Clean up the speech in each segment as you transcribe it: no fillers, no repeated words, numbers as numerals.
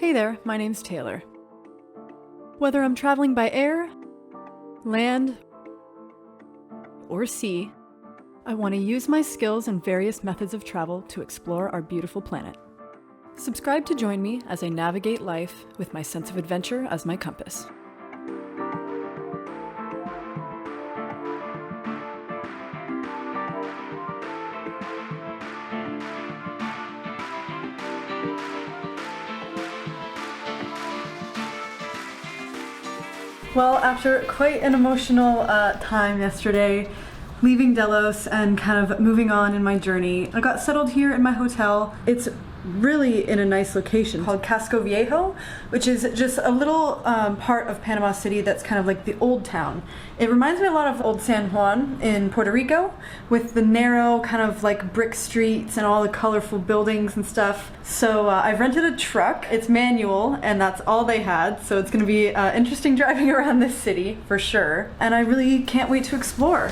Hey there, my name's Taylor. Whether I'm traveling by air, land, or sea, I want to use my skills and various methods of travel to explore our beautiful planet. Subscribe to join me as I navigate life with my sense of adventure as my compass. Well, after quite an emotional time yesterday, leaving Delos and kind of moving on in my journey, I got settled here in my hotel. It's really in a nice location called Casco Viejo, which is just a little part of Panama City that's kind of like the old town. It reminds me a lot of old San Juan in Puerto Rico, with the narrow kind of like brick streets and all the colorful buildings and stuff. So I've rented a truck. It's manual and that's all they had, so it's going to be interesting driving around this city for sure, and I really can't wait to explore.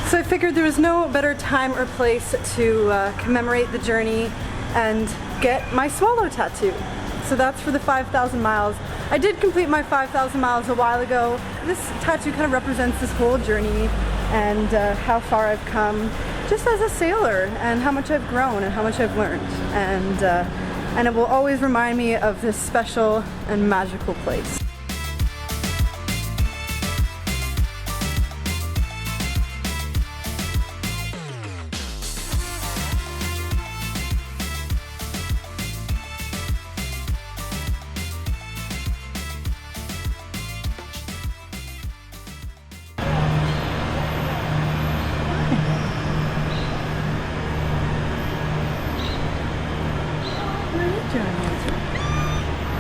So I figured there was no better time or place to commemorate the journey and get my swallow tattoo. So that's for the 5,000 miles. I did complete my 5,000 miles a while ago. This tattoo kind of represents this whole journey and how far I've come just as a sailor, and how much I've grown and how much I've learned. And it will always remind me of this special and magical place.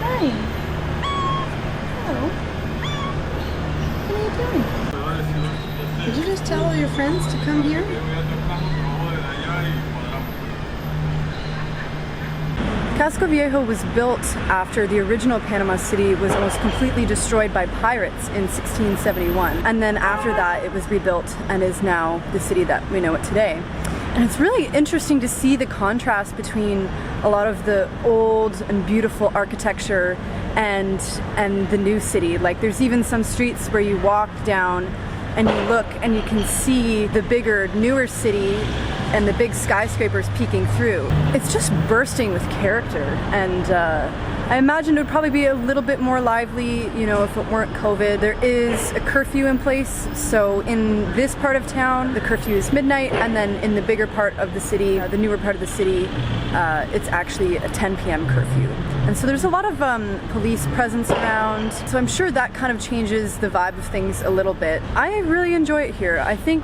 Hi. Hello. What are you doing? Did you just tell all your friends to come here? Casco Viejo was built after the original Panama City was almost completely destroyed by pirates in 1671. And then after that it was rebuilt and is now the city that we know it today. And it's really interesting to see the contrast between a lot of the old and beautiful architecture and the new city. Like, there's even some streets where you walk down and you look and you can see the bigger, newer city and the big skyscrapers peeking through. It's just bursting with character, and I imagine it would probably be a little bit more lively, you know, if it weren't COVID. There is a curfew in place, so in this part of town, the curfew is midnight, and then in the bigger part of the city, the newer part of the city, it's actually a 10 p.m. curfew. And so there's a lot of police presence around, so I'm sure that kind of changes the vibe of things a little bit. I really enjoy it here. I think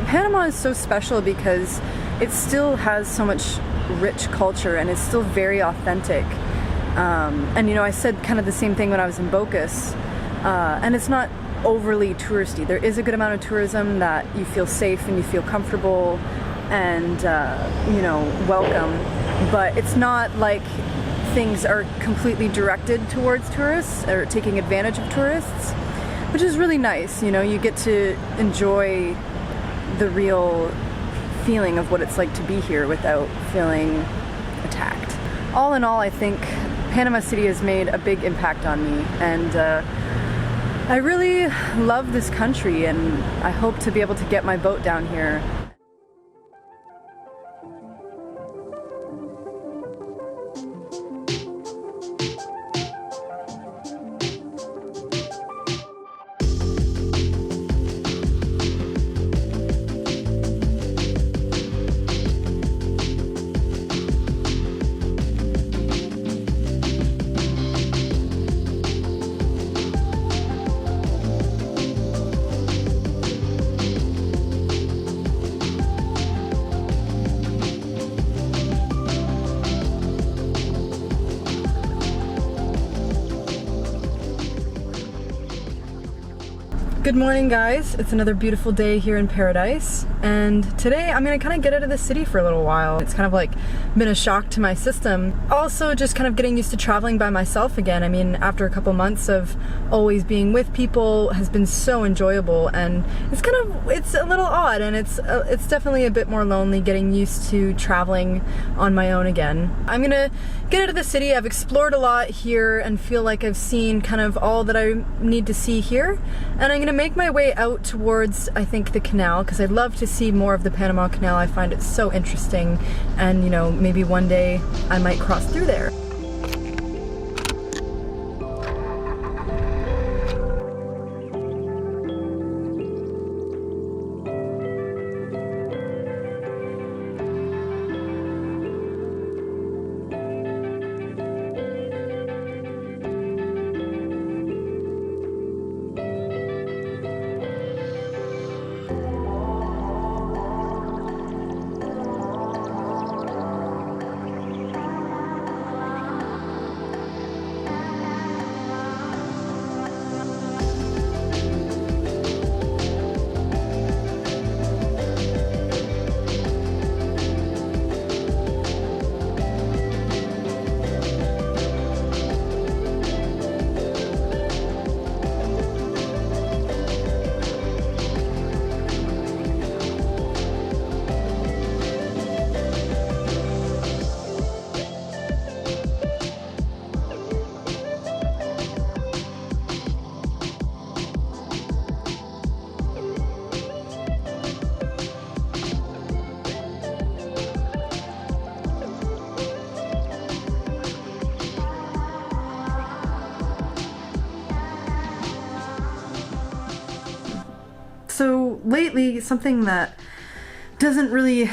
Panama is so special because it still has so much rich culture and it's still very authentic. And you know, I said kind of the same thing when I was in Bocas, and it's not overly touristy. There is a good amount of tourism that you feel safe and you feel comfortable and you know, welcome, but it's not like things are completely directed towards tourists or taking advantage of tourists, which is really nice. You know, you get to enjoy the real feeling of what it's like to be here without feeling attacked. All in all, I think Panama City has made a big impact on me, and I really love this country, and I hope to be able to get my boat down here. Good morning, guys. It's another beautiful day here in paradise, and today I'm gonna kind of get out of the city for a little while. It's kind of like been a shock to my system. Also, just kind of getting used to traveling by myself again. I mean, after a couple months of always being with people has been so enjoyable, and it's a little odd, and it's definitely a bit more lonely getting used to traveling on my own again. I'm gonna get out of the city. I've explored a lot here and feel like I've seen kind of all that I need to see here, and I'm gonna make my way out towards, I think, the canal, because I'd love to see more of the Panama Canal. I find it so interesting, and you know, maybe one day I might cross through there. So lately, something that doesn't really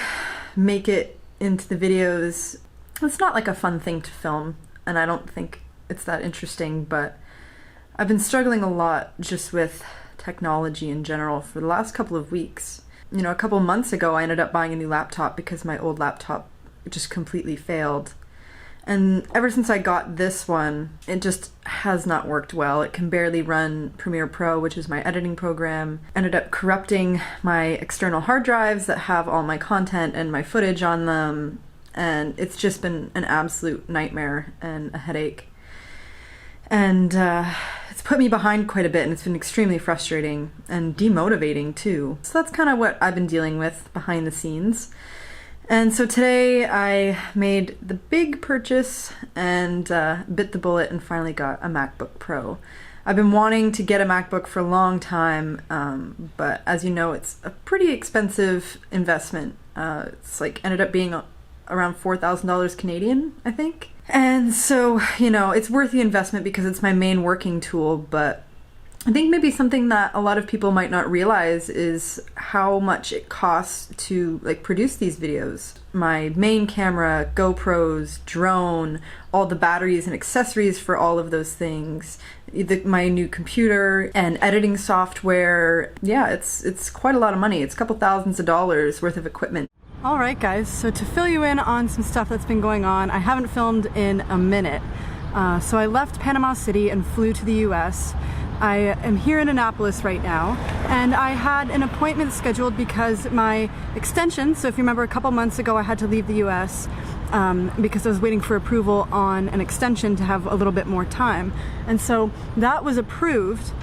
make it into the videos, it's not like a fun thing to film, and I don't think it's that interesting, but I've been struggling a lot just with technology in general for the last couple of weeks. You know, a couple months ago I ended up buying a new laptop because my old laptop just completely failed. And ever since I got this one, it just has not worked well. It can barely run Premiere Pro, which is my editing program. Ended up corrupting my external hard drives that have all my content and my footage on them. And it's just been an absolute nightmare and a headache. And it's put me behind quite a bit, and it's been extremely frustrating and demotivating too. So that's kind of what I've been dealing with behind the scenes. And so today I made the big purchase and bit the bullet and finally got a MacBook Pro. I've been wanting to get a MacBook for a long time, but as you know, it's a pretty expensive investment. It's like ended up being around $4,000 Canadian, I think. And so, you know, it's worth the investment because it's my main working tool, but I think maybe something that a lot of people might not realize is how much it costs to like produce these videos. My main camera, GoPros, drone, all the batteries and accessories for all of those things, my new computer and editing software. Yeah, it's quite a lot of money. It's a couple thousands of dollars worth of equipment. Alright guys, so to fill you in on some stuff that's been going on, I haven't filmed in a minute. So I left Panama City and flew to the US. I am here in Annapolis right now, and I had an appointment scheduled because my extension, so if you remember a couple months ago I had to leave the US because I was waiting for approval on an extension to have a little bit more time, and so that was approved,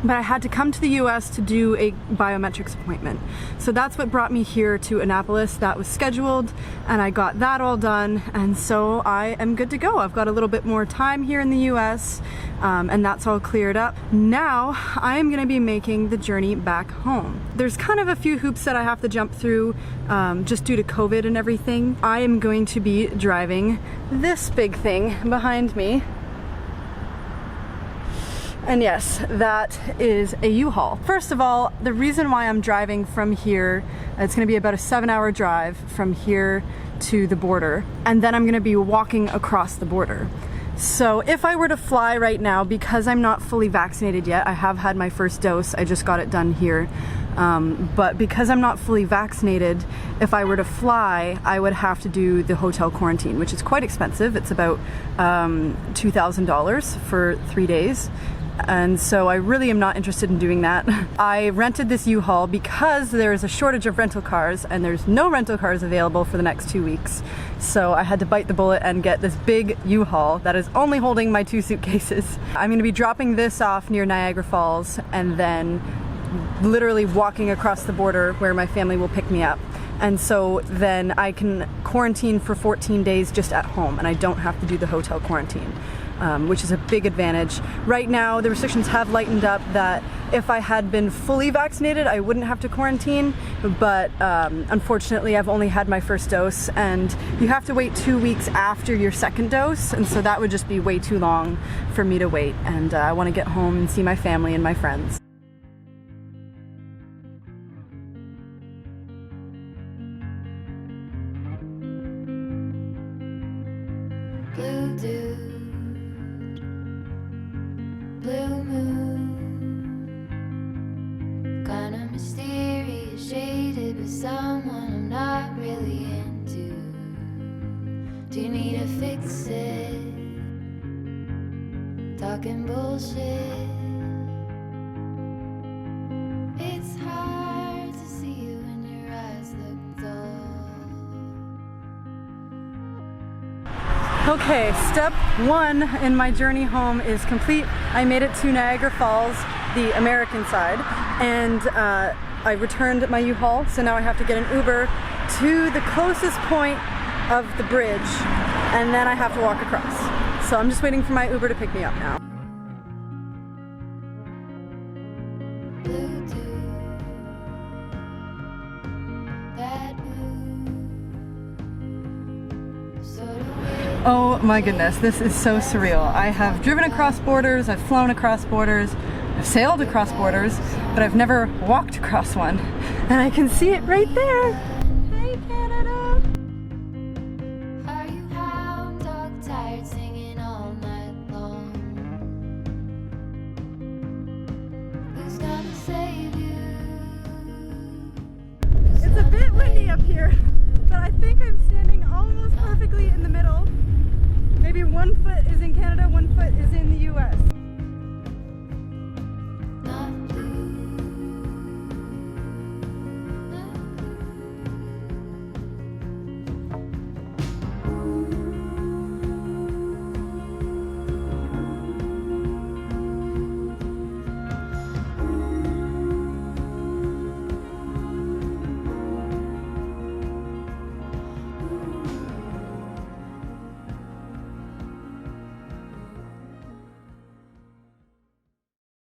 but I had to come to the US to do a biometrics appointment. So that's what brought me here to Annapolis. That was scheduled and I got that all done, and so I am good to go. I've got a little bit more time here in the US, and that's all cleared up. Now I am gonna be making the journey back home. There's kind of a few hoops that I have to jump through just due to COVID and everything. I am going to be driving this big thing behind me. And yes, that is a U-Haul. First of all, the reason why I'm driving from here, it's gonna be about a 7-hour drive from here to the border, and then I'm gonna be walking across the border. So if I were to fly right now, because I'm not fully vaccinated yet, I have had my first dose, I just got it done here, but because I'm not fully vaccinated, if I were to fly, I would have to do the hotel quarantine, which is quite expensive. It's about $2,000 for 3 days. and so I really am not interested in doing that. I rented this U-Haul because there's a shortage of rental cars and there's no rental cars available for the next 2 weeks. So I had to bite the bullet and get this big U-Haul that is only holding my 2 suitcases. I'm going to be dropping this off near Niagara Falls and then literally walking across the border where my family will pick me up. And so then I can quarantine for 14 days just at home and I don't have to do the hotel quarantine, which is a big advantage. Right now the restrictions have lightened up that if I had been fully vaccinated I wouldn't have to quarantine, but unfortunately I've only had my first dose and you have to wait 2 weeks after your second dose, and so that would just be way too long for me to wait, and I want to get home and see my family and my friends. Blue dude, blue moon, kinda mysterious, shaded with someone I'm not really into. Do you need to fix it? Talking bullshit. It's hard to see you when your eyes look dull. Okay, step 1 in my journey home is complete. I made it to Niagara Falls, the American side, and I returned my U-Haul, so now I have to get an Uber to the closest point of the bridge, and then I have to walk across. So I'm just waiting for my Uber to pick me up now. Oh my goodness, this is so surreal. I have driven across borders, I've flown across borders, I've sailed across borders, but I've never walked across one. And I can see it right there. Hey Canada! Are you hound dog tired singing all night long? Who's gonna save you? It's a bit windy up here, but I think I'm standing almost perfectly in the middle. Maybe 1 foot is in Canada, 1 foot is in the US.